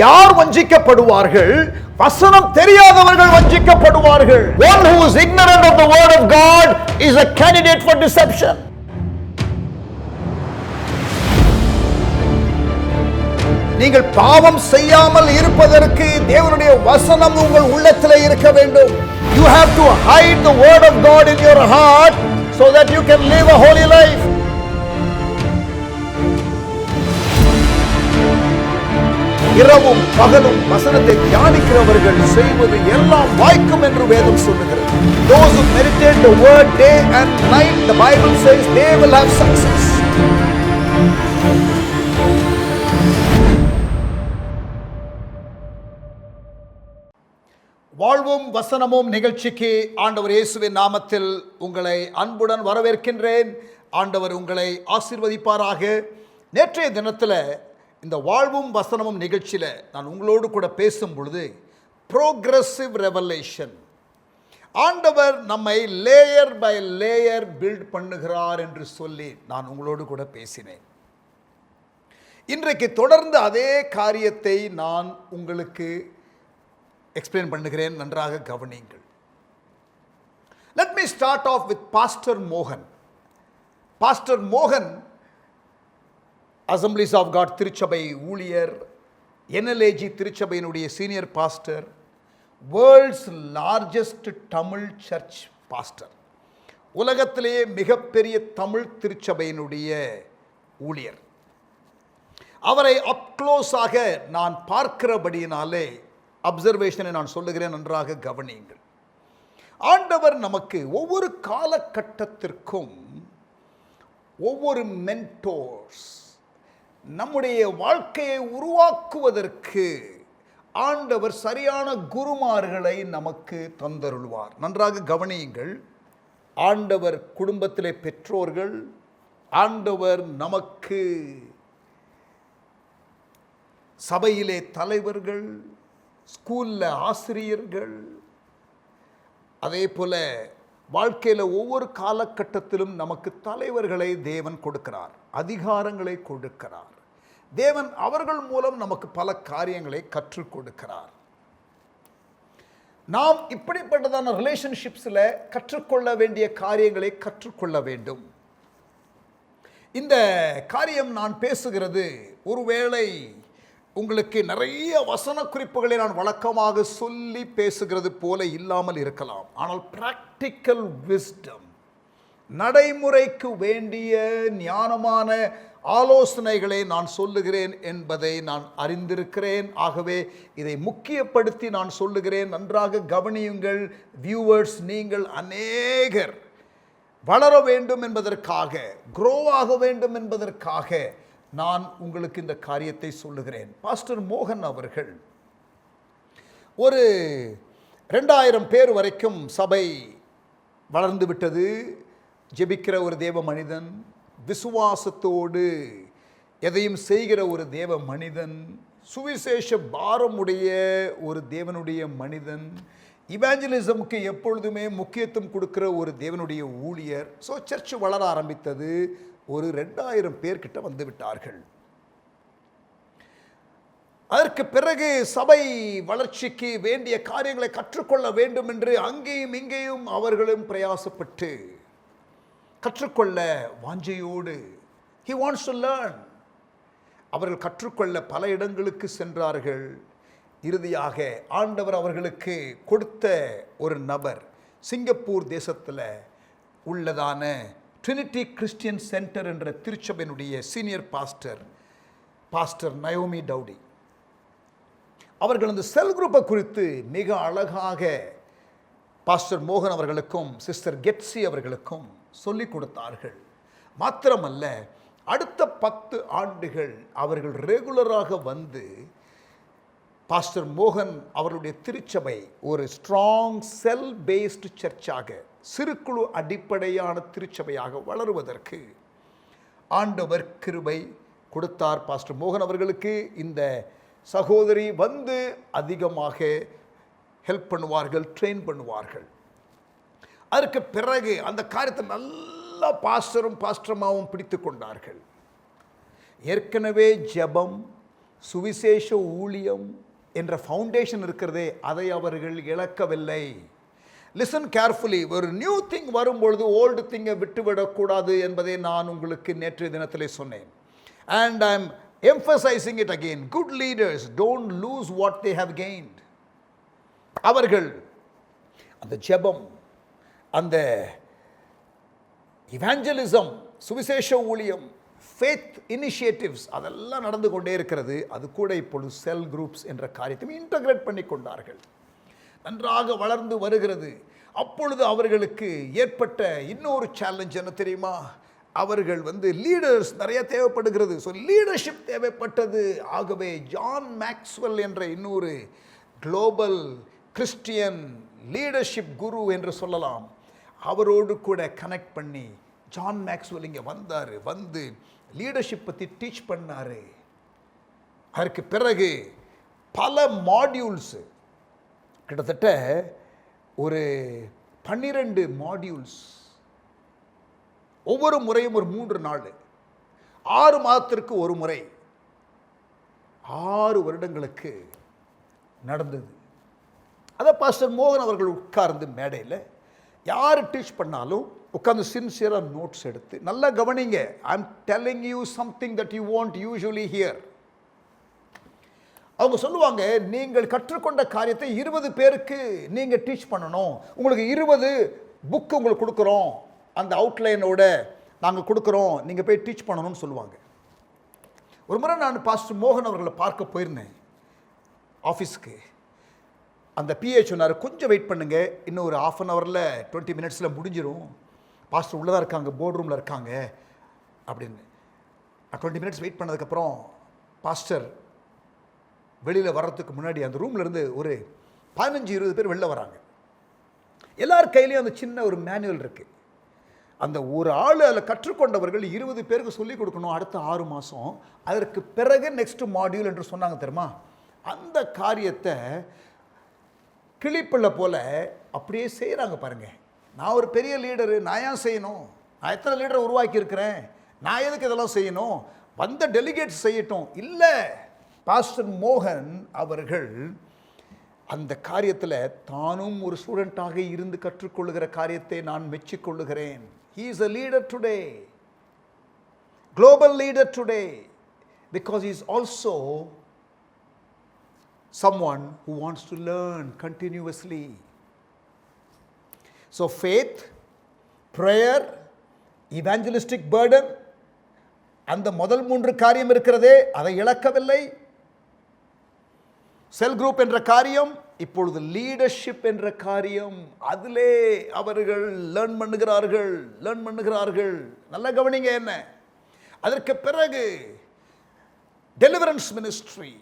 யார் வஞ்சிக்கப்படுவார்கள்? வசனம் தெரியாதவர்கள் வஞ்சிக்கப்படுவார்கள். One who is ignorant of the word of God is a candidate for deception. நீங்கள் பாவம் செய்யாமல் இருப்பதற்கு தேவனுடைய வசனம் உங்கள் உள்ளத்திலே இருக்க வேண்டும். You have to hide the word of God in your heart so that you can live a holy life. இரவும் பகலும் வசனத்தை தியானிக்கிறவர்கள் செய்வது எல்லாம் வாய்க்கும் என்று வேதம் சொல்லுகிறது. Those who meditate the word day and night, the Bible says they will have success. வாழ்வும் வசனமும் நிகழ்ச்சிக்கு ஆண்டவர் இயேசுவின் நாமத்தில் உங்களை அன்புடன் வரவேற்கின்றேன். ஆண்டவர் உங்களை ஆசீர்வதிப்பாராக. நேற்றைய தினத்தில் இந்த வாழ்வும் வசனமும் நிகழ்ச்சியில் நான் உங்களோடு கூட பேசும் பொழுது ப்ரோக்ரெசிவ் ரெவலேஷன், ஆண்டவர் நம்மை லேயர் பை லேயர் பில்ட் பண்ணுகிறார் என்று சொல்லி நான் உங்களோடு கூட பேசினேன். இன்றைக்கு தொடர்ந்து அதே காரியத்தை நான் உங்களுக்கு எக்ஸ்பிளைன் பண்ணுகிறேன், நன்றாக கவனியுங்கள். Let me start off with pastor மோகன். பாஸ்டர் மோகன் அசம்பிளிஸ் ஆஃப் காட் திருச்சபை ஊழியர், NLAG திருச்சபையினுடைய senior pastor, world's largest Tamil church pastor, உலகத்திலேயே மிகப்பெரிய தமிழ் திருச்சபையினுடைய ஊழியர். அவரை அப்க்ளோஸாக நான் பார்க்கிறபடியினாலே அப்சர்வேஷனை நான் சொல்லுகிறேன், நன்றாக கவனியுங்கள். ஆண்டவர் நமக்கு ஒவ்வொரு காலகட்டத்திற்கும் ஒவ்வொரு மென்டோர்ஸ், நம்முடைய வாழ்க்கையை உருவாக்குவதற்கு ஆண்டவர் சரியான குருமார்களை நமக்கு தந்தருள்வார். நன்றாக கவனியுங்கள். ஆண்டவர் குடும்பத்திலே பெற்றோர்கள், ஆண்டவர் நமக்கு சபையிலே தலைவர்கள், ஸ்கூலில் ஆசிரியர்கள், அதே போல வாழ்க்கையில் ஒவ்வொரு காலகட்டத்திலும் நமக்கு தலைவர்களை தேவன் கொடுக்கிறார், அதிகாரங்களை கொடுக்கிறார். தேவன் அவர்கள் மூலம் நமக்கு பல காரியங்களை கற்றுக் கொடுக்கிறார். நாம் இப்படிப்பட்டதான ரிலேஷன்ஷிப்ஸில் கற்றுக்கொள்ள வேண்டிய காரியங்களை கற்றுக்கொள்ள வேண்டும். இந்த காரியம் நான் பேசுகிறது ஒருவேளை உங்களுக்கு நிறைய வசன குறிப்புகளை நான் வழக்கமாக சொல்லி பேசுகிறது போல இல்லாமல் இருக்கலாம். ஆனால் பிராக்டிக்கல் விஸ்டம், நடைமுறைக்கு வேண்டிய ஞானமான ஆலோசனைகளை நான் சொல்லுகிறேன் என்பதை நான் அறிந்திருக்கிறேன். ஆகவே இதை முக்கியப்படுத்தி நான் சொல்லுகிறேன், நன்றாக கவனியுங்கள். வியூவர்ஸ், நீங்கள் அநேகர் வளர வேண்டும் என்பதற்காக, க்ரோ ஆக வேண்டும் என்பதற்காக நான் உங்களுக்கு இந்த காரியத்தை சொல்லுகிறேன். பாஸ்டர் மோகன் அவர்கள் ஒரு 2000 பேர் வரைக்கும் சபை வளர்ந்து விட்டது. ஜெபிக்கிற ஒரு தேவ மனிதன், விசுவாசத்தோடு எதையும் செய்கிற ஒரு தேவ மனிதன், சுவிசேஷ பாரமுடைய ஒரு தேவனுடைய மனிதன், இவாஞ்சலிசமுக்கு எப்பொழுதுமே முக்கியத்துவம் கொடுக்கிற ஒரு தேவனுடைய ஊழியர். ஸோ சர்ச் வளர ஆரம்பித்தது. ஒரு 2000 பேர்கிட்ட வந்து விட்டார்கள். அதற்கு பிறகு சபை வளர்ச்சிக்கு வேண்டிய காரியங்களை கற்றுக்கொள்ள வேண்டும் என்று அங்கேயும் இங்கேயும் அவர்களும் பிரயாசப்பட்டு கற்றுக்கொள்ள வாஞ்சையோடு, he wants to learn, அவர்கள் கற்றுக்கொள்ள பல இடங்களுக்கு சென்றார்கள். இறுதியாக ஆண்டவர் அவர்களுக்கு கொடுத்த ஒரு நபர், சிங்கப்பூர் தேசத்தில் உள்ளதான ட்ரினிட்டி கிறிஸ்டியன் சென்டர் என்ற திருச்சபையினுடைய சீனியர் பாஸ்டர், பாஸ்டர் நயோமி டவுடி. அவர்கள் அந்த செல் குரூப்பை குறித்து மிக அழகாக பாஸ்டர் மோகன் அவர்களுக்கும் சிஸ்டர் கெட்சி அவர்களுக்கும் சொல்லிக் கொடுத்தார்கள். மாத்திரமல்ல, அடுத்த 10 ஆண்டுகள் அவர்கள் ரெகுலராக வந்து பாஸ்டர் மோகன் அவருடைய திருச்சபை ஒரு ஸ்ட்ராங் செல் பேஸ்டு சர்ச்சாக, சிறுகுழு அடிப்படையான திருச்சபையாக வளருவதற்கு ஆண்டவர் கிருபை கொடுத்தார். பாஸ்டர் மோகன் அவர்களுக்கு இந்த சகோதரி வந்து அதிகமாக ஹெல்ப் பண்ணுவார்கள், ட்ரெயின் பண்ணுவார்கள். அதற்கு பிறகு அந்த காரியத்தை நல்லா பாஸ்டரும் பாஸ்டர்மாவும் பிடித்து கொண்டார்கள். ஏற்கனவே ஜெபம், சுவிசேஷ ஊழியம் என்ற ஃபவுண்டேஷன் இருக்கிறதே, அதை அவர்கள் இழக்கவில்லை. Listen carefully. ஒரு நியூ திங் வரும்பொழுது ஓல்டு திங்கை விட்டுவிடக்கூடாது என்பதை நான் உங்களுக்கு நேற்றைய தினத்திலே சொன்னேன். And I am emphasizing it again. Good leaders don't lose what they have gained. அவர்கள் அந்த ஜெபம், அந்த இவாஞ்சலிசம், சுவிசேஷ ஊழியம், ஃபேத் இனிஷியேட்டிவ்ஸ் அதெல்லாம் நடந்து கொண்டே இருக்கிறது. அது கூட இப்பொழுது செல் குரூப்ஸ் என்ற காரியத்தை இன்டகிரேட் பண்ணி கொண்டார்கள். நன்றாக வளர்ந்து வருகிறது. அப்பொழுது அவர்களுக்கு ஏற்பட்ட இன்னொரு சேலஞ்ச் என்ன தெரியுமா? அவர்கள் லீடர்ஸ் நிறைய தேவைப்படுகிறது. ஸோ லீடர்ஷிப் தேவைப்பட்டது. ஆகவே ஜான் மேக்ஸ்வெல் என்ற இன்னொரு குளோபல் கிறிஸ்டியன் லீடர்ஷிப் குரு என்று சொல்லலாம், அவரோடு கூட கனெக்ட் பண்ணி ஜான் மேக்ஸ்வெல் இங்கே வந்தார். லீடர்ஷிப் பற்றி டீச் பண்ணார். அதற்கு பிறகு பல மாடியூல்ஸ், கிட்டத்தட்ட ஒரு 12 மாடியூல்ஸ், ஒவ்வொரு முறையும் ஒரு 3 நாள், 6 மாதத்திற்கு ஒரு முறை, 6 வருடங்களுக்கு நடந்தது. அதை பாஸ்டர் மோகன் அவர்கள் உட்கார்ந்து மேடையில் யார் டீச் பண்ணாலும் உட்கார்ந்து சின்சியராக நோட்ஸ் எடுத்து, நல்லா கவனிங்க, I am telling you something that you want usually here. அவங்க சொல்லுவாங்க, நீங்கள் கற்றுக்கொண்ட காரியத்தை 20 பேருக்கு நீங்கள் டீச் பண்ணணும். உங்களுக்கு 20 புக்கு உங்களுக்கு கொடுக்குறோம், அந்த அவுட்லைனோட நாங்கள் கொடுக்குறோம், நீங்கள் போய் டீச் பண்ணணும்னு சொல்லுவாங்க. ஒரு முறை நான் பாஸ்டர் மோகன் அவர்களை பார்க்க போயிருந்தேன் ஆஃபீஸ்க்கு. அந்த பிஹெச் சொன்னார், கொஞ்சம் வெயிட் பண்ணுங்க, இன்னும் ஒரு 1/2 hourல 20 minutesல முடிஞ்சிடும், பாஸ்டர் உள்ளே தான் இருக்காங்க, போர்ட் ரூமில் இருக்காங்க அப்படின்னு. 20 minutes வெயிட் பண்ணதுக்கப்புறம் பாஸ்டர் வெளியில் வர்றதுக்கு முன்னாடி அந்த ரூம்லேருந்து ஒரு 15-20 பேர் வெளில வராங்க. எல்லார் கையிலையும் அந்த சின்ன ஒரு மேனுவல் இருக்குது. அந்த ஒரு ஆள் அதில் கற்றுக்கொண்டவர்கள் 20 பேருக்கு சொல்லிக் கொடுக்கணும் அடுத்த 6 மாதம். அதற்கு பிறகு நெக்ஸ்ட் மாடியூல் என்று சொன்னாங்க தெரியுமா? அந்த காரியத்தை கிளிப்பிள்ளை போல் அப்படியே செய்கிறாங்க பாருங்க. நான் ஒரு பெரிய லீடரு, நான் ஏன் செய்யணும்? நான் எத்தனை லீடரை உருவாக்கியிருக்கிறேன், நான் எதுக்கு இதெல்லாம் செய்யணும்? வந்த டெலிகேட்ஸ் செய்யட்டும். இல்லை, பாஸ்டர் மோகன் அவர்கள் அந்த காரியத்தில் தானும் ஒரு ஸ்டூடெண்ட்டாக இருந்து கற்றுக்கொள்ளுகிற காரியத்தை நான் மெச்சிக்கொள்ளுகிறேன். He is a leader today, global leader today, because he is also someone who wants to learn continuously. So faith, prayer, evangelistic burden, அந்த முதல் 3 காரியம் இருக்கிறதே, அதை இழக்கவில்லை. செல் குரூப் என்ற காரியம், இப்பொழுது லீடர்ஷிப் என்ற காரியம், அதிலே அவர்கள் லேர்ன் பண்ணுகிறார்கள். நல்ல கவனிங்க என்ன. அதற்கு பிறகு டெலிவரன்ஸ் மினிஸ்ட்ரி,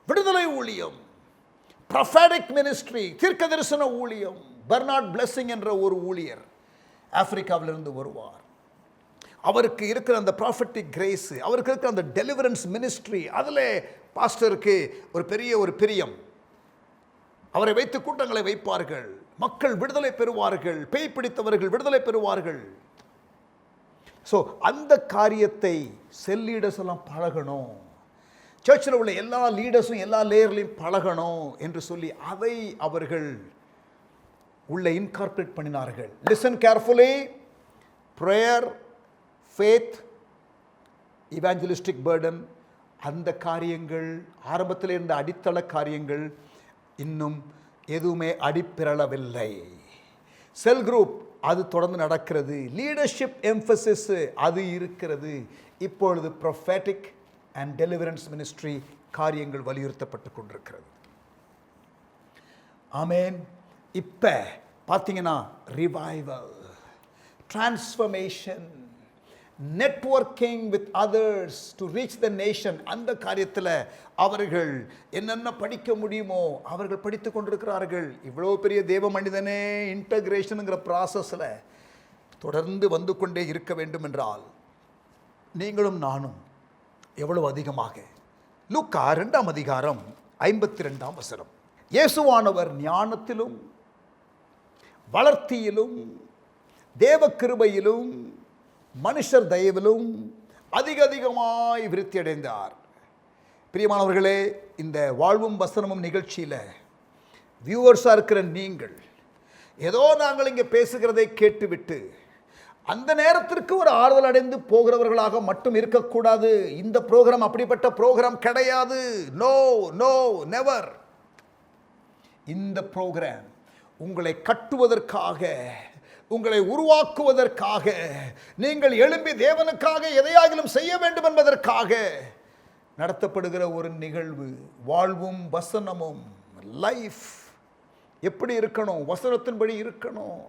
விடுதலை ஊழியம், ப்ரொஃபெட்டிக் மினிஸ்ட்ரி, தீர்க்க தரிசன ஊழியம். பெர்னார்ட் பிளெஸிங் என்ற ஒரு ஊழியர் ஆப்பிரிக்காவிலிருந்து வருவார். அவருக்கு இருக்கிற அந்த ப்ராஃபட்டிக் கிரேஸ், அவருக்கு இருக்கிற அந்த டெலிவரன்ஸ் மினிஸ்ட்ரி, அதில் பாஸ்டருக்கு ஒரு பெரிய ஒரு பிரியம். அவரை வைத்து கூட்டங்களை வைப்பார்கள், மக்கள் விடுதலை பெறுவார்கள், பேய் பிடித்தவர்கள் விடுதலை பெறுவார்கள். ஸோ அந்த காரியத்தை செல் லீடர்ஸ் எல்லாம் பழகணும், சர்ச்சில் உள்ள எல்லா லீடர்ஸும் எல்லா லேயர்லையும் பழகணும் என்று சொல்லி அதை அவர்கள் உள்ள இன்கார்பரேட் பண்ணினார்கள். Listen carefully. Prayer, faith, evangelistic burden, அந்த காரியங்கள் ஆரம்பத்தில் இருந்த அடித்தள காரியங்கள் இன்னும் எதுவுமே அடிப்பிரளவில்லை. செல் குரூப் அது தொடர்ந்து நடக்கிறது. லீடர்ஷிப் எம்பசிஸ் அது இருக்கிறது. இப்பொழுது ப்ரொஃபெட்டிக் அண்ட் டெலிவரன்ஸ் மினிஸ்ட்ரி காரியங்கள் வலியுறுத்தப்பட்டு கொண்டிருக்கிறது. ஆமேன். இப்போ பார்த்தீங்கன்னா revival, transformation, networking with others to reach the nation, அந்த காரியத்தில் அவர்கள் என்னென்ன படிக்க முடியுமோ அவர்கள் படித்து கொண்டிருக்கிறார்கள். இவ்வளோ பெரிய தேவ மனிதனே இன்டகிரேஷனுங்கிற ப்ராசஸில் தொடர்ந்து வந்து கொண்டே இருக்க வேண்டும் என்றால் நீங்களும் நானும் எவ்வளவு அதிகமாக. லூக்கா 2ஆம் அதிகாரம் 52ஆம் வசனம். இயேசுவானவர் ஞானத்திலும் வளர்த்தியிலும் தேவ கிருபையிலும் மனுஷர் தயவிலும் அதிகமாய் விருத்தி அடைந்தார். பிரியமானவர்களே, இந்த வாழ்வும் வசனமும் நிகழ்ச்சியில் வியூவர்ஸாக இருக்கிற நீங்கள் ஏதோ நாங்கள் இங்கே பேசுகிறதை கேட்டுவிட்டு அந்த நேரத்திற்கு ஒரு ஆறுதல் அடைந்து போகிறவர்களாக மட்டும் இருக்கக்கூடாது. இந்த ப்ரோக்ராம் அப்படிப்பட்ட ப்ரோக்ராம் கிடையாது. No no never. இந்த ப்ரோக்ராம் உங்களை கட்டுவதற்காக, உங்களை உருவாக்குவதற்காக, நீங்கள் எழும்பி தேவனுக்காக எதையாகிலும் செய்ய வேண்டும் என்பதற்காக நடத்தப்படுகிற ஒரு நிகழ்வு. வாழ்வும் வசனமும், லைஃப் எப்படி இருக்கணும், வசனத்தின்படி இருக்கணும்,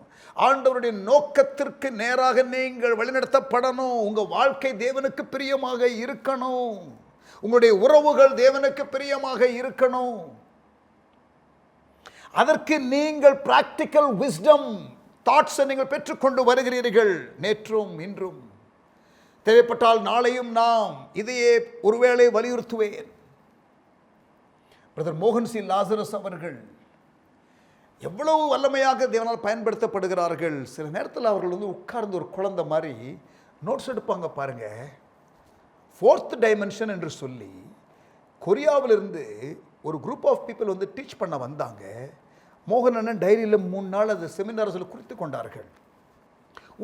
ஆண்டவருடைய நோக்கத்திற்கு நேராக நீங்கள் வழிநடத்தப்படணும். உங்கள் வாழ்க்கை தேவனுக்கு பிரியமாக இருக்கணும், உங்களுடைய உறவுகள் தேவனுக்கு பிரியமாக இருக்கணும். அதற்கு நீங்கள் பிராக்டிக்கல் விஸ்டம் தாட்ஸை நீங்கள் பெற்றுக்கொண்டு வருகிறீர்கள். நேற்றும் இன்றும், தேவைப்பட்டால் நாளையும் நாம் இதையே ஒருவேளை வலியுறுத்துவேன். பிரதர் மோகன் சி லாசரஸ் அவர்கள் எவ்வளவு வல்லமையாக தேவனால் பயன்படுத்தப்படுகிறார்கள். சில நேரத்தில் அவர்கள் உட்கார்ந்து ஒரு குழந்தை மாதிரி நோட்ஸ் எடுப்பாங்க பாருங்க. 4th டைமென்ஷன் என்று சொல்லி கொரியாவிலிருந்து ஒரு குரூப் ஆஃப் பீப்புள் டீச் பண்ண வந்தாங்க. மோகன் அண்ணன் டைரியில் 3 நாள் அது செமினார்ஸில் குறித்து கொண்டார்கள்.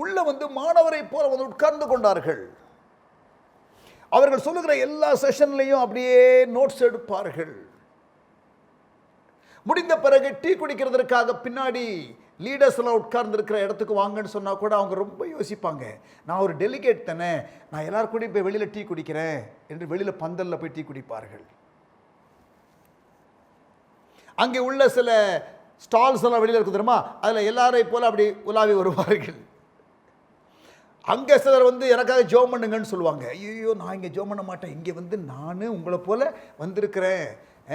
உள்ள மாணவரை போல உட்கார்ந்து கொண்டார்கள். அவர்கள் சொல்லுகிற எல்லா செஷன்லையும் அப்படியே நோட்ஸ் எடுப்பார்கள். முடிந்த பிறகு டீ குடிக்கிறதுக்காக பின்னாடி லீடர்ஸ் எல்லாம் உட்கார்ந்து இருக்கிற இடத்துக்கு வாங்கன்னு சொன்னா கூட அவங்க ரொம்ப யோசிப்பாங்க. நான் ஒரு டெலிகேட் தானே, நான் எல்லாரும் கூட போய் வெளியில் டீ குடிக்கிறேன் என்று வெளியில் பந்தலில் போய் டீ குடிப்பார்கள். அங்கே உள்ள சில ஸ்டால்ஸ் எல்லாம் வெளியில் இருக்கு தெரியுமா, அதில் எல்லாரை போல அப்படி உலாவி வருவார்கள். அங்கே சிலர் எனக்காக ஜெபம் பண்ணுங்கன்னு சொல்லுவாங்க. ஐயோ, நான் இங்கே ஜெபம் பண்ண மாட்டேன், இங்கே நான் உங்களை போல வந்திருக்கிறேன்,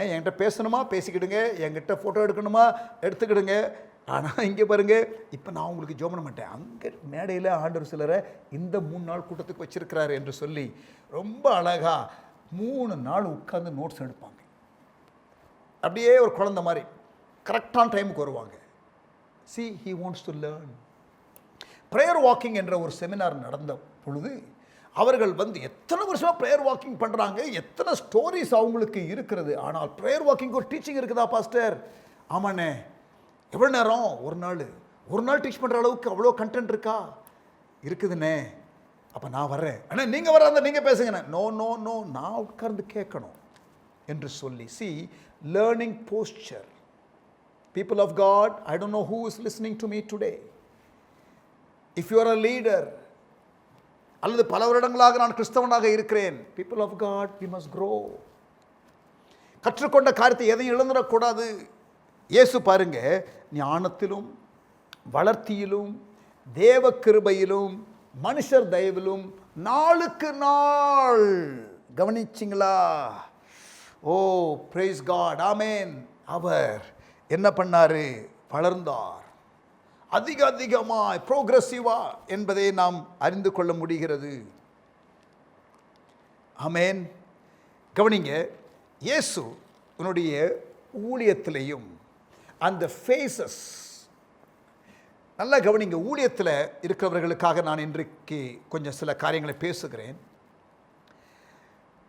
என்கிட்ட பேசணுமா பேசிக்கிடுங்க, என்கிட்ட ஃபோட்டோ எடுக்கணுமா எடுத்துக்கிடுங்க, ஆனால் இங்கே பாருங்கள், இப்போ நான் உங்களுக்கு ஜெபம் பண்ண மாட்டேன். அங்கே மேடையில் ஆண்டவர் சிலரை இந்த 3 நாள் கூட்டத்துக்கு வச்சிருக்கிறாரு என்று சொல்லி ரொம்ப அழகாக 3 நாள் உட்கார்ந்து நோட்ஸ் எடுப்பாங்க. அப்படியே ஒரு குழந்தை மாதிரி கரெக்டான டைமுக்கு வருவாங்க. See, he wants to learn. Prayer walking என்ற ஒரு செமினார் நடந்த பொழுது அவர்கள் எத்தனை வருஷமாக ப்ரேயர் வாக்கிங் பண்ணுறாங்க, எத்தனை ஸ்டோரிஸ் அவங்களுக்கு இருக்கிறது. ஆனால் ப்ரேயர் வாக்கிங் ஒரு டீச்சிங் இருக்குதா பாஸ்டர்? ஆமாண்ணே. எவ்வளோ நேரம்? ஒரு நாள் டீச் பண்ணுற அளவுக்கு அவ்வளோ கண்டென்ட் இருக்கா? இருக்குதுண்ணே. அப்போ நான் வர்றேன். ஆனால் நீங்கள் வர்றாங்க, நீங்கள் பேசுங்கண்ணே. நோ நோ நோ, நான் உட்கார்ந்து கேட்கணும் என்று சொல்லி. See, learning posture. People of God, I don't know who is listening to me today. If you are a leader, அல்லது பல வருடங்களாக நான் கிறிஸ்தவனாக இருக்கிறேன், people of God, we must grow. கற்றுக்கொண்ட காரியத்தை எதையும் இழந்துடக்கூடாது. இயேசு பாருங்க, ஞானத்திலும் வளர்த்தியிலும் தேவ கிருபையிலும் மனுஷர் தயவிலும் நாளுக்கு நாள், கவனிச்சிங்களா? ஓ, praise God, ஆமென். அவர் என்ன பண்ணாரு? வளர்ந்தார், அதிகமாய் ப்ரோக்ரெசிவா என்பதை நாம் அறிந்து கொள்ள முடிகிறது. ஆமென். கவனிங்க, இயேசு உன்னுடைய ஊழியத்திலையும் அந்த ஃபேஸஸ் நல்லா கவனிங்க. ஊழியத்தில் இருக்கிறவர்களுக்காக நான் இன்றைக்கு கொஞ்சம் சில காரியங்களை பேசுகிறேன்.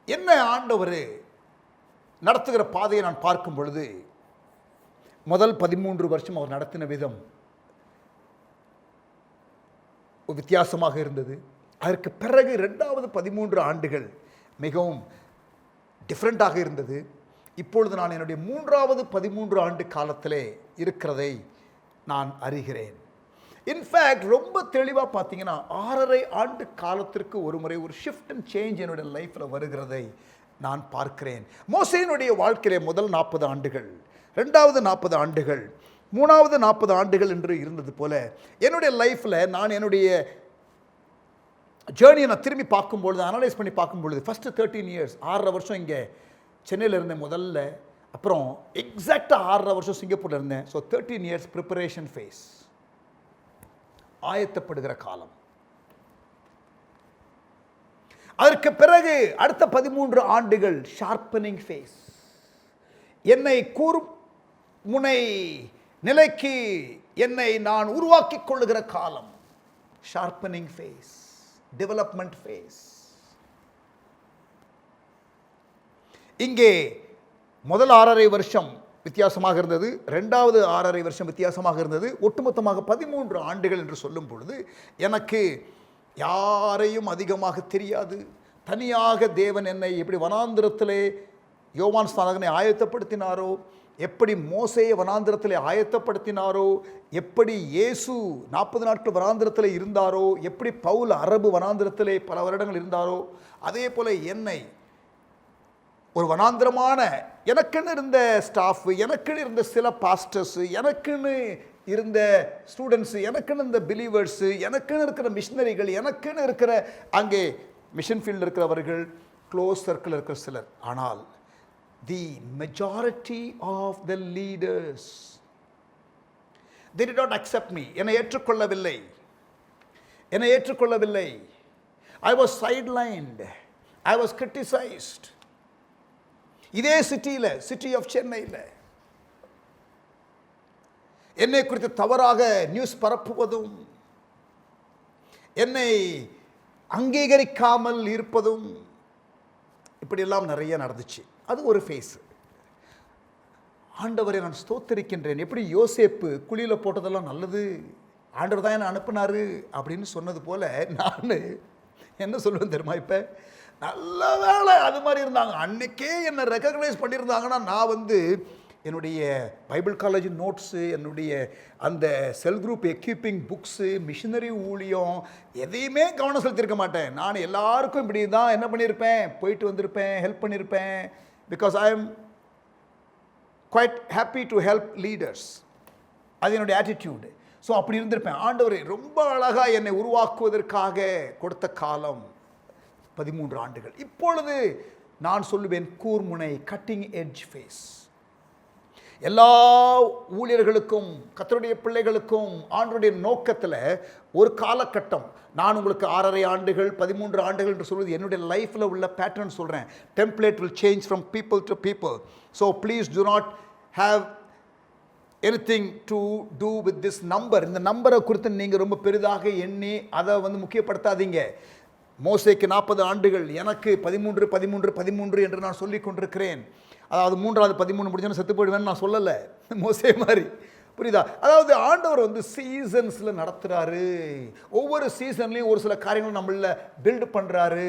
என்ன ஆண்டவர் நடத்துகிற பாதையை நான் பார்க்கும் பொழுது, முதல் 13 வருஷம் அவர் நடத்தின விதம் வித்தியாசமாக இருந்தது. அதற்கு பிறகு 2வது 13 ஆண்டுகள் மிகவும் டிஃப்ரெண்ட்டாக இருந்தது. இப்பொழுது நான் என்னுடைய 3வது 13 ஆண்டு காலத்திலே இருக்கிறதை நான் அறிகிறேன். இன்ஃபேக்ட் ரொம்ப தெளிவாக பார்த்தீங்கன்னா 6.5 ஆண்டு காலத்திற்கு ஒரு முறை ஒரு ஷிஃப்ட் அண்ட் சேஞ்ச் என்னுடைய லைஃப்பில் வருகிறதை நான் பார்க்கிறேன். மோசேயினுடைய வாழ்க்கையிலே முதல் 40 ஆண்டுகள், 2வது 40 ஆண்டுகள், 3வது 40 ஆண்டுகள் என்று இருந்தது போல என்னுடைய லைஃப்பில் நான் என்னுடைய ஜேர்னியை நான் திரும்பி பார்க்கும்பொழுது, அனலைஸ் பண்ணி பார்க்கும்பொழுது, ஃபஸ்ட்டு 13 இயர்ஸ் 6.5 வருஷம் இங்கே சென்னையில் இருந்தேன் முதல்ல. அப்புறம் எக்ஸாக்டாக 6.5 வருஷம் சிங்கப்பூரில் இருந்தேன். ஸோ 13 இயர்ஸ் ப்ரிப்பரேஷன் ஃபேஸ், ஆயத்தப்படுகிற காலம். அதற்கு பிறகு அடுத்த 13 ஆண்டுகள் ஷார்ப்பனிங் ஃபேஸ், என்னை முனை நிலைக்கு என்னை நான் உருவாக்கிக் கொள்ளுகிற காலம். Sharpening phase, development phase. இங்கே முதல் 6.5 வருஷம் வித்தியாசமாக இருந்தது, ரெண்டாவது 6.5 வருஷம் வித்தியாசமாக இருந்தது, ஒட்டுமொத்தமாக 13 ஆண்டுகள் என்று சொல்லும் பொழுது எனக்கு யாரையும் அதிகமாக தெரியாது. தனியாக தேவன் என்னை எப்படி வனாந்திரத்திலே யோவான் ஸ்நானகனை ஆயத்தப்படுத்தினாரோ, எப்படி மோசேயை வனாந்திரத்திலே ஆயத்தப்படுத்தினாரோ, எப்படி இயேசு 40 நாட்கள் வனாந்திரத்தில் இருந்தாரோ, எப்படி பவுல் அரபு வனாந்திரத்திலே பல வருடங்கள் இருந்தாரோ, அதே போல என்னை ஒரு வனாந்திரமான எனக்குன்னு இருந்த ஸ்டாஃப், எனக்குன்னு இருந்த சில பாஸ்டர்ஸு, எனக்குன்னு இருந்த ஸ்டூடெண்ட்ஸு, எனக்குன்னு இருந்த பிலீவர்ஸு, எனக்குன்னு இருக்கிற மிஷினரிகள், எனக்குன்னு இருக்கிற அங்கே மிஷன் ஃபீல்டில் இருக்கிறவர்கள், க்ளோஸ் சர்க்கிள் இருக்கிற சிலர். ஆனால் the majority of the leaders, they did not accept me. என்னை ஏற்றுக்கொள்ளவில்லை. I was sidelined. I was criticized. இதே சிட்டி ஆஃப் சென்னையில் என்னை குறித்து தவறாக நியூஸ் பரப்புவதும், என்னை அங்கீகரிக்காமல் இருப்பதும், இப்படியெல்லாம் நிறைய நடந்துச்சு. அது ஒரு ஃபேஸ். ஆண்டவரை நான் ஸ்தோத்திரிக்கின்றேன். எப்படி யோசேப்பு குழியில் போட்டதெல்லாம் நல்லது, ஆண்டவர் தான் என்னை அனுப்புனாரு அப்படின்னு சொன்னது போல நான் என்ன சொல்லுவேன் தெரியுமா? இப்போ நல்ல வேலை அது மாதிரி இருந்தாங்க, அன்னைக்கே என்னை ரெக்கக்னைஸ் பண்ணியிருந்தாங்கன்னா நான் என்னுடைய பைபிள் காலேஜ் நோட்ஸு, என்னுடைய அந்த செல் குரூப் எக்யூப்பிங் புக்ஸு, மிஷினரி ஊழியம் எதையுமே கவனம் செலுத்தியிருக்க மாட்டேன். நான் எல்லாருக்கும் இப்படி தான் என்ன பண்ணியிருப்பேன், போயிட்டு வந்திருப்பேன், ஹெல்ப் பண்ணியிருப்பேன். Because I am quite happy to help leaders. அது என்னுடைய ஆட்டிடியூடு. ஸோ அப்படி இருந்திருப்பேன். ஆண்டவர் ரொம்ப அழகாக என்னை உருவாக்குவதற்காக கொடுத்த காலம் 13 ஆண்டுகள். இப்பொழுது நான் சொல்லுவேன் கூர்முனை, கட்டிங் எட்ஜ் ஃபேஸ். எல்லா ஊழியர்களுக்கும் கர்த்தருடைய பிள்ளைகளுக்கும் ஆண்டவருடைய நோக்கத்தில் ஒரு காலகட்டம், நான் உங்களுக்கு 6.5 ஆண்டுகள் 13 ஆண்டுகள் என்று சொல்வது என்னுடைய லைஃப்பில் உள்ள பேட்டர்ன் சொல்கிறேன். Template will change from people to people. So please do not have anything to do with this number. இந்த நம்பரை குறித்து நீங்கள் ரொம்ப பெரிதாக எண்ணி அதை முக்கியப்படுத்தாதீங்க. மோசேக்கு 40 ஆண்டுகள், எனக்கு 13 என்று நான் சொல்லி கொண்டிருக்கிறேன். அதாவது 3வது 13 முடிஞ்சோன்னு செத்து போயிடுவேன்னு நான் சொல்லலை, மோசே மாதிரி. புரியுதா? அதாவது ஆண்டவர் சீசன்ஸில் நடத்துகிறாரு. ஒவ்வொரு சீசன்லையும் ஒரு சில காரியங்கள் நம்மள பில்டு பண்ணுறாரு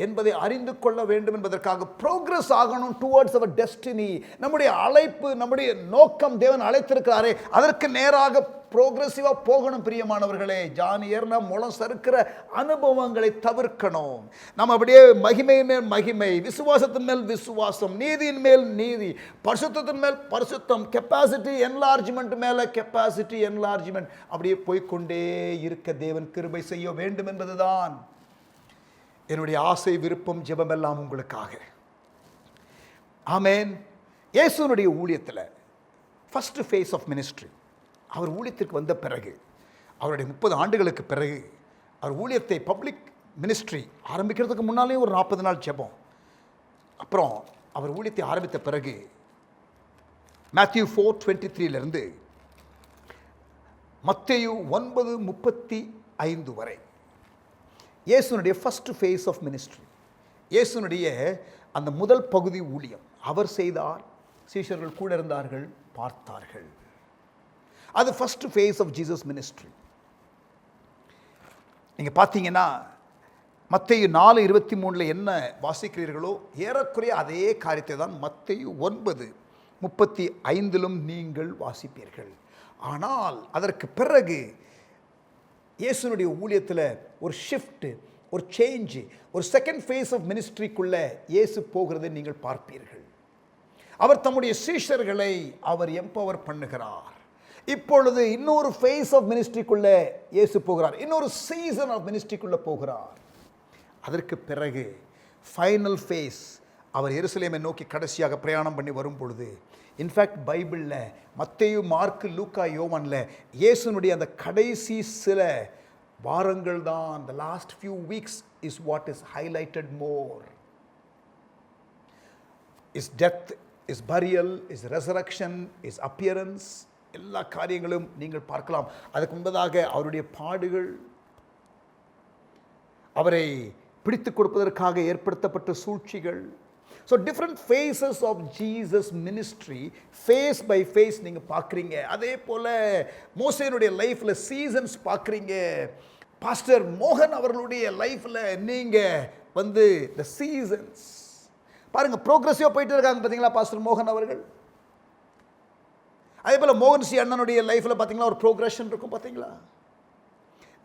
என்பதை அறிந்து கொள்ள வேண்டும் என்பதற்காக ப்ரோக்ரஸ் ஆகணும் டுவர்ட்ஸ் அவர் டெஸ்டினி. நம்முடைய அழைப்பு, நம்முடைய நோக்கம், தேவன் அழைத்திருக்கிறாரே அதற்கு நேராக ப்ரோக்ரெசிவாக போகணும். பிரியமானவர்களே, ஜானி ஏறின முளம் சறுக்கிற அனுபவங்களை தவிர்க்கணும். நம்ம அப்படியே மகிமையின் மேல் மகிமை, விசுவாசத்தின் மேல் விசுவாசம், நீதியின் மேல் நீதி, பரிசுத்தத்தின் மேல் பரிசுத்தம், கெப்பாசிட்டி என்லார்ஜ்மெண்ட் மேலே கெப்பாசிட்டி என்லார்ஜ்மெண்ட், அப்படியே போய்கொண்டே இருக்க தேவன் கிருபை செய்ய வேண்டும் என்பதுதான் என்னுடைய ஆசை, விருப்பம், ஜெபமெல்லாம் உங்களுக்காக. ஆமேன். இயேசுனுடைய ஊழியத்தில் ஃபர்ஸ்ட் ஃபேஸ் ஆஃப் மினிஸ்ட்ரி, அவர் ஊழியத்திற்கு வந்த பிறகு, அவருடைய 30 ஆண்டுகளுக்கு பிறகு, அவர் ஊழியத்தை பப்ளிக் மினிஸ்ட்ரி ஆரம்பிக்கிறதுக்கு முன்னாலே ஒரு 40 நாள் ஜெபம், அப்புறம் அவர் ஊழியத்தை ஆரம்பித்த பிறகு மேத்யூ 4:23 மத்தேயு 9:35 வரை இயேசுனுடைய ஃபர்ஸ்ட் ஃபேஸ் ஆஃப் மினிஸ்ட்ரி, இயேசுனுடைய அந்த முதல் பகுதி ஊழியம் அவர் செய்தார். சீஷர்கள் கூட இருந்தார்கள், பார்த்தார்கள். அது first phase of Jesus ministry. நீங்கள் பார்த்தீங்கன்னா மத்தேயு 4:23 என்ன வாசிக்கிறீர்களோ ஏறக்குறைய அதே காரியத்தை தான் மத்தேயு 9:35 நீங்கள் வாசிப்பீர்கள். ஆனால் அதற்கு பிறகு இயேசுனுடைய ஊழியத்தில் ஒரு ஷிஃப்ட், ஒரு சேஞ்சு, ஒரு செகண்ட் ஃபேஸ் ஆஃப் மினிஸ்ட்ரிக்குள்ளே இயேசு போகிறதை நீங்கள் பார்ப்பீர்கள். அவர் தம்முடைய சீஷர்களை அவர் எம்பவர் பண்ணுகிறார். இப்பொழுது இன்னொரு ஃபேஸ் ஆஃப் மினிஸ்ட்ரிக்குள்ளே இயேசு போகிறார், இன்னொரு சீசன் ஆஃப் மினிஸ்ட்ரிக்குள்ளே போகிறார். அதற்கு பிறகு ஃபைனல் ஃபேஸ், அவர் எருசலேமை நோக்கி கடைசியாக பிரயாணம் பண்ணி வரும் பொழுது, இன்ஃபேக்ட் பைபிளில் மத்தேயு, மார்க்கு, லூக்கா, யோவானில் இயேசுனுடைய அந்த கடைசி சில வாரங்கள் தான், the last few weeks is what is highlighted more. His death, his burial, his resurrection, his appearance, எல்லா காரியங்களும் நீங்கள் பார்க்கலாம். அதுக்கு முன்பதாக அவருடைய பாடுகள், அவரை பிடித்துக் கொடுப்பதற்காக ஏற்படுத்தப்பட்ட சூழ்ச்சிகள், so different phases of Jesus ministry phase by phase நீங்கள் பார்க்குறீங்க. அதே போல் மோசேனுடைய லைஃப்பில் சீசன்ஸ் பார்க்குறீங்க. பாஸ்டர் மோகன் அவர்களுடைய லைஃப்பில் நீங்கள் த சீசன்ஸ் பாருங்கள், ப்ரோக்ரெசிவாக போயிட்டு இருக்காங்க பார்த்தீங்களா பாஸ்டர் மோகன் அவர்கள். அதே போல் மோகன் சி அண்ணனுடைய லைஃப்பில் பார்த்தீங்களா ஒரு ப்ரோக்ரெஷன் இருக்கும் பார்த்தீங்களா.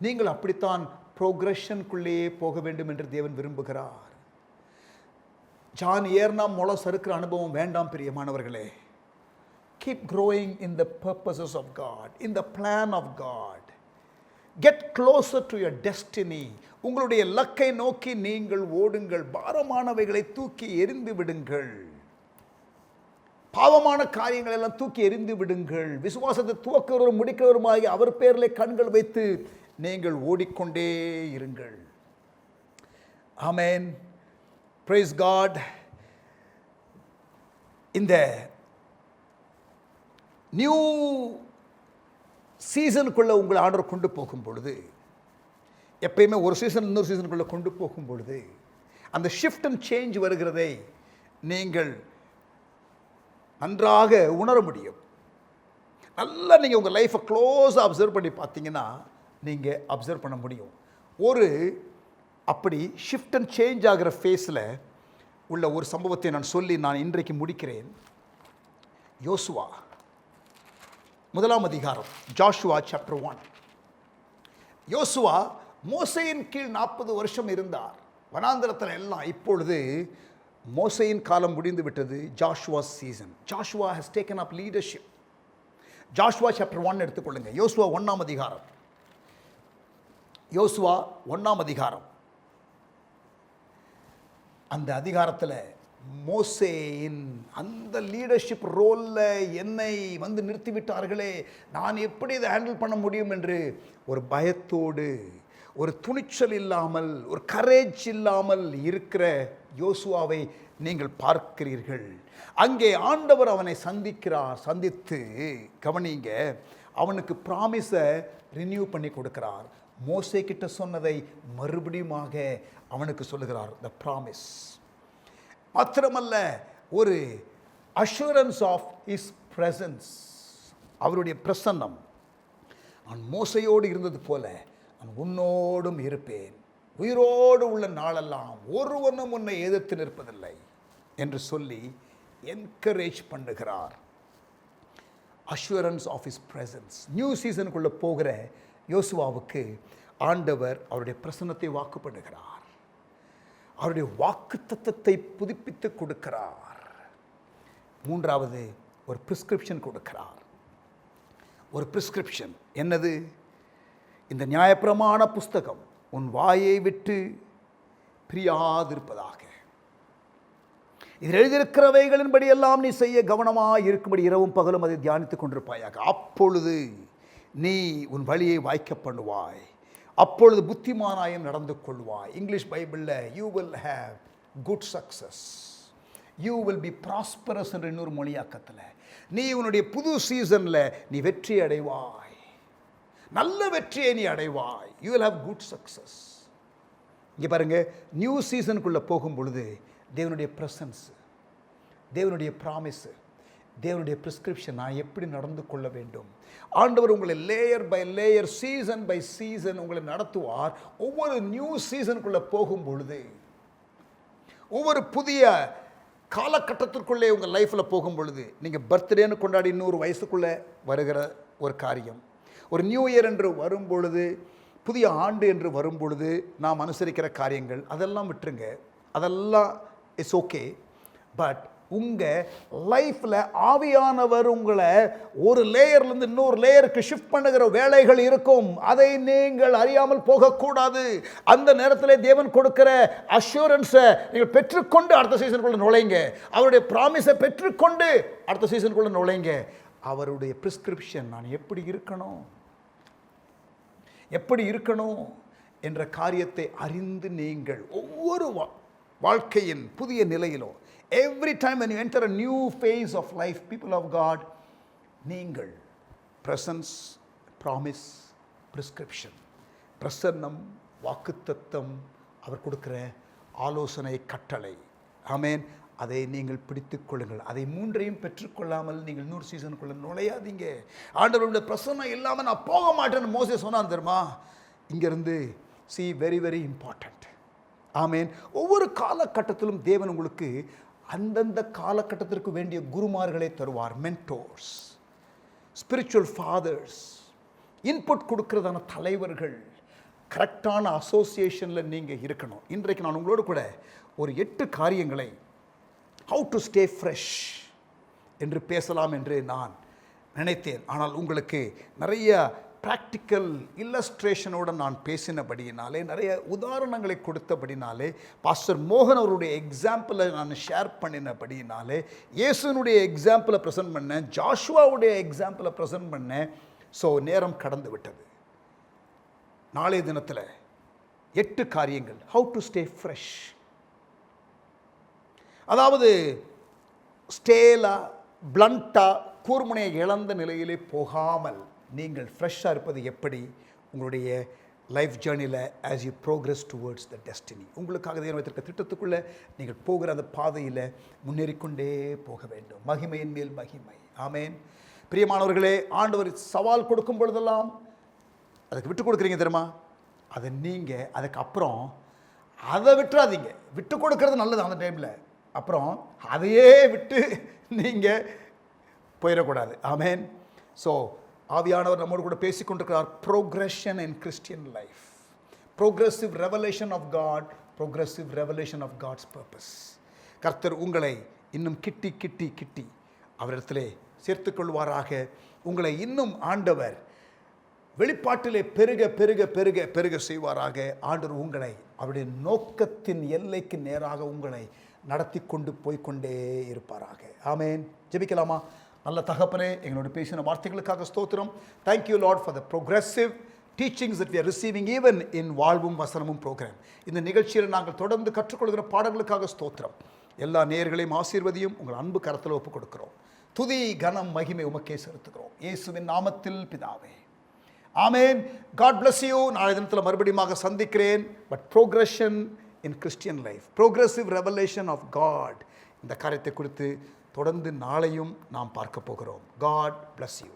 நீங்கள் அப்படித்தான் ப்ரோக்ரெஷனுக்குள்ளேயே போக வேண்டும் என்று தேவன் விரும்புகிறார். ஜான் ஏர்னா முளை சறுக்கிற அனுபவம் வேண்டாம் பிரியமானவர்களே. Keep growing in the purposes of God, in the plan of God. Get closer to your destiny. உங்களுடைய லக்கை நோக்கி நீங்கள் ஓடுங்கள். பாரமானவைகளை தூக்கி எறிந்து விடுங்கள். பாவமான காரியங்கள் எல்லாம் தூக்கி எறிந்து விடுங்கள். விசுவாசத்தை துவக்கிறவரும் முடிக்கிறவருமாகி அவர் பேரிலே கண்கள் வைத்து நீங்கள் ஓடிக்கொண்டே இருங்கள். ஆமென். Praise God. இந்த நியூ சீசனுக்குள்ளே உங்களை ஆர்டர் கொண்டு போகும் பொழுது, எப்பயுமே ஒரு சீசன் இன்னொரு சீசனுக்குள்ளே கொண்டு போகும் பொழுது அந்த ஷிஃப்ட் அண்ட் சேஞ்ச் வருகிறதை நீங்கள் நன்றாக உணர முடியும். நல்லா நீங்கள் உங்கள் லைஃப்பை க்ளோஸாக அப்சர்வ் பண்ணி பார்த்தீங்கன்னா நீங்கள் அப்சர்வ் பண்ண முடியும். ஒரு அப்படி ஷிஃப்ட் அண்ட் சேஞ்ச் ஆகிற ஃபேஸில் உள்ள ஒரு சம்பவத்தை நான் சொல்லி நான் இன்றைக்கு முடிக்கிறேன். யோசுவா 1 அதிகாரம், ஜாஷுவா சாப்டர் 1. யோசுவா மோசேயின் கீழ் 40 வருஷம் இருந்தார் வனாந்திரத்தில் எல்லாம். இப்பொழுது மோசேயின் காலம் முடிந்து விட்டது. Joshua season. Joshua has taken up leadership. Joshua chapter 1 எடுத்துக்கொள்ளுங்க. யோசுவா 1 அதிகாரம். யோசுவா 1 அதிகாரம். அந்த அதிகாரத்தில் மோசேயின் அந்த லீடர்ஷிப் ரோலில் என்னை நிறுத்திவிட்டார்களே, நான் எப்படி இதை ஹேண்டில் பண்ண முடியும் என்று ஒரு பயத்தோடு, ஒரு துணிச்சல் இல்லாமல், ஒரு கரேஜ் இல்லாமல் இருக்கிற யோசுவாவை நீங்கள் பார்க்கிறீர்கள். அங்கே ஆண்டவர் அவனை சந்தித்து கவனிங்க, அவனுக்கு ப்ராமிஸை ரினியூ பண்ணி கொடுக்கிறார். மோசே கிட்ட சொன்னதை மறுபடியுமாக அவனுக்கு சொல்லுகிறார், த ப்ராமிஸ். மாத்திரமல்ல, ஒரு அஷூரன்ஸ் ஆஃப் ஹிஸ் பிரசன்ஸ், அவருடைய பிரசன்னம். நான் மோசையோடு இருந்தது போல நான் உன்னோடும் இருப்பேன், உயிரோடு உள்ள நாளெல்லாம் ஒருவனும் உன்னை எதிர்த்து நிற்பதில்லை என்று சொல்லி என்கரேஜ் பண்ணுகிறார். Assurance of his presence. New சீசனுக்குள்ளே போகிற யோசுவாவுக்கு ஆண்டவர் அவருடைய பிரசன்னத்தை வாக்கு பண்ணுகிறார். அவருடைய வாக்கு தத்தத்தை புதுப்பித்து கொடுக்கிறார். மூன்றாவது, ஒரு பிரிஸ்கிரிப்ஷன் கொடுக்கிறார். ஒரு பிரிஸ்கிரிப்ஷன் என்னது? இந்த நியாயப்பிரமாண புஸ்தகம் உன் வாயை விட்டு பிரியாதிருப்பதாக, இதில் எழுதியிருக்கிறவைகளின்படி எல்லாம் நீ செய்ய கவனமாக இருக்கும்படி இரவும் பகலும் அதை தியானித்துக் கொண்டிருப்பாயாக. அப்பொழுது நீ உன் வழியை வாய்க்க பண்ணுவாய், அப்பொழுது புத்திமானாயம் நடந்து கொள்வாய். இங்கிலீஷ் பைபிளில் you will have good success, you will be prosperous என்ற இன்னொரு மொழியாக்கத்தில், நீ உன்னுடைய புது சீசனில் நீ வெற்றி அடைவாய், நல்ல வெற்றியை நீ அடைவாய். You will have good success. இங்கே பாருங்க, நியூ சீசனுக்குள்ளே போகும் பொழுது தேவனுடைய ப்ரெசன்ஸ், தேவனுடைய ப்ராமிஸ், தேவனுடைய பிரிஸ்கிரிப்ஷன், நான் எப்படி நடந்து கொள்ள வேண்டும். ஆண்டவர் உங்களை layer by layer, season by season உங்களை நடத்துவார். ஒவ்வொரு நியூ சீசனுக்குள்ளே போகும் பொழுது, ஒவ்வொரு புதிய காலகட்டத்திற்குள்ளே உங்கள் லைஃப்பில் போகும் பொழுது, நீங்கள் பர்த்டேன்னு கொண்டாடி 100 வயசுக்குள்ளே வருகிற ஒரு காரியம், ஒரு நியூ இயர் என்று வரும் பொழுது, புதிய ஆண்டு என்று வரும் பொழுது நாம் அனுசரிக்கிற காரியங்கள் அதெல்லாம் விட்டுருங்க, அதெல்லாம் இட்ஸ் ஓகே. பட் உங்கள் லைஃப்பில் ஆவியானவர் உங்களை ஒரு லேயர்லேருந்து இன்னொரு லேயருக்கு ஷிஃப்ட் பண்ணுகிற வேலைகள் இருக்கும். அதை நீங்கள் அறியாமல் போகக்கூடாது. அந்த நேரத்தில் தேவன் கொடுக்கிற அஷூரன்ஸை நீங்கள் பெற்றுக்கொண்டு அடுத்த சீசனுக்குள்ளே நுழைங்க. அவருடைய ப்ராமிஸை பெற்றுக்கொண்டு அடுத்த சீசனுக்குள்ளே நுழைங்க. அவருடைய பிரிஸ்கிரிப்ஷன், நான் எப்படி இருக்கணும் என்ற காரியத்தை அறிந்து நீங்கள் ஒவ்வொரு வாழ்க்கையின் புதிய நிலையிலும், every time when you enter a new phase of life, people of God, நீங்கள் presence, promise, prescription, பிரசன்னம், வாக்குத்தத்தம், அவர் கொடுக்கிற ஆலோசனை, கட்டளை, ஆமென், அதை நீங்கள் பிடித்துக் கொள்ளுங்கள். அதை மூன்றையும் பெற்றுக்கொள்ளாமல் நீங்கள் இன்னொரு சீசனுக்குள்ள நுழையாதீங்க. ஆண்டவருடைய பிரசன்னம் இல்லாமல் நான் போக மாட்டேன்னு மோசே சொன்னான் தெரியுமா? இங்கிருந்து வெரி வெரி இம்பார்ட்டன்ட். ஆமேன். ஒவ்வொரு காலகட்டத்திலும் தேவன் உங்களுக்கு அந்தந்த காலகட்டத்திற்கு வேண்டிய குருமார்களை தருவார். மென்டோர்ஸ், ஸ்பிரிச்சுவல் ஃபாதர்ஸ், இன்புட் கொடுக்கிறதான தலைவர்கள், கரெக்டான அசோசியேஷனில் நீங்கள் இருக்கணும். இன்றைக்கு நான் உங்களோடு கூட ஒரு 8 காரியங்களை ஹவு டு ஸ்டே ஃப்ரெஷ் என்று பேசலாம் என்று நான் நினைத்தேன். ஆனால் உங்களுக்கு நிறைய ப்ராக்டிக்கல் இல்லஸ்ட்ரேஷனோடு நான் பேசினபடியினாலே, நிறைய உதாரணங்களை கொடுத்தபடினாலே, பாஸ்டர் மோகன் அவருடைய எக்ஸாம்பிளை நான் ஷேர் பண்ணினபடியினாலே, இயேசுனுடைய எக்ஸாம்பிளை ப்ரெசென்ட் பண்ணேன், ஜாஷுவாவுடைய எக்ஸாம்பிளை ப்ரெசென்ட் பண்ணேன். ஸோ நேரம் கடந்து விட்டது. நாளைய தினத்தில் 8 காரியங்கள் ஹவு டு ஸ்டே ஃப்ரெஷ். அதாவது ஸ்டேலா, பிளண்டா, கூர்முனையை இழந்த நிலையிலே போகாமல் நீங்கள் ஃப்ரெஷ்ஷாக இருப்பது எப்படி? உங்களுடைய லைஃப் ஜேர்னியில் as you progress towards the destiny, உங்களுக்காக தேவன் வைத்திருக்க திட்டத்துக்குள்ளே நீங்கள் போகிற அந்த பாதையில் முன்னேறிக்கொண்டே போக வேண்டும். மகிமையின் மேல் மகிமை. ஆமேன். பிரியமானவர்களே, ஆண்டவர் சவால் கொடுக்கும் பொழுதெல்லாம் அதுக்கு விட்டு கொடுக்குறீங்க தெரியுமா? அதை நீங்கள் அதுக்கப்புறம் அதை விட்டுறாதீங்க. விட்டு கொடுக்கறது நல்லது அந்த டைமில். அப்புறம் அதையே விட்டு நீங்கள் போயிடக்கூடாது. ஆமேன். ஸோ ஆவியானவர் நம்மோடு கூட பேசிக்கொண்டிருக்கிறார். Progression in Christian life, progressive revelation of God, progressive revelation of God's purpose. கர்த்தர் உங்களை இன்னும் கிட்டி கிட்டி கிட்டி அவரிடத்திலே சேர்த்துக்கொள்வாராக. உங்களை இன்னும் ஆண்டவர் வெளிப்பாட்டிலே பெருக பெருக பெருக பெருக செய்வாராக. ஆண்டவர் உங்களை அவருடைய நோக்கத்தின் எல்லைக்கு நேராக உங்களை நடத்தி கொண்டு போய்கொண்டே இருப்பாராக. ஆமேன். ஜெபிக்கலாமா? நல்ல தகப்பனே, எங்களோட பேசின வார்த்தைகளுக்காக ஸ்தோத்திரம். Thank you Lord for the progressive teachings that we are receiving even in வாழ்வும் வசனமும் ப்ரோக்ராம். இந்த நிகழ்ச்சியில் நாங்கள் தொடர்ந்து கற்றுக்கொள்கிற பாடங்களுக்காக ஸ்தோத்திரம். எல்லா நேயர்களையும் ஆசீர்வதியும் உங்கள் அன்பு கரத்தில் ஒப்புக் கொடுக்கிறோம். துதி கனம் மகிமை உமக்கே செலுத்துகிறோம். இயேசுவின் நாமத்தில் பிதாவே, ஆமேன். God bless you. நாளை தினத்தில் மறுபடியும் சந்திக்கிறேன். But progression in Christian life, progressive revelation of God, இந்த காரியத்தை குறித்து தொடர்ந்து நாளையும் நாம் பார்க்க போகிறோம். God bless you.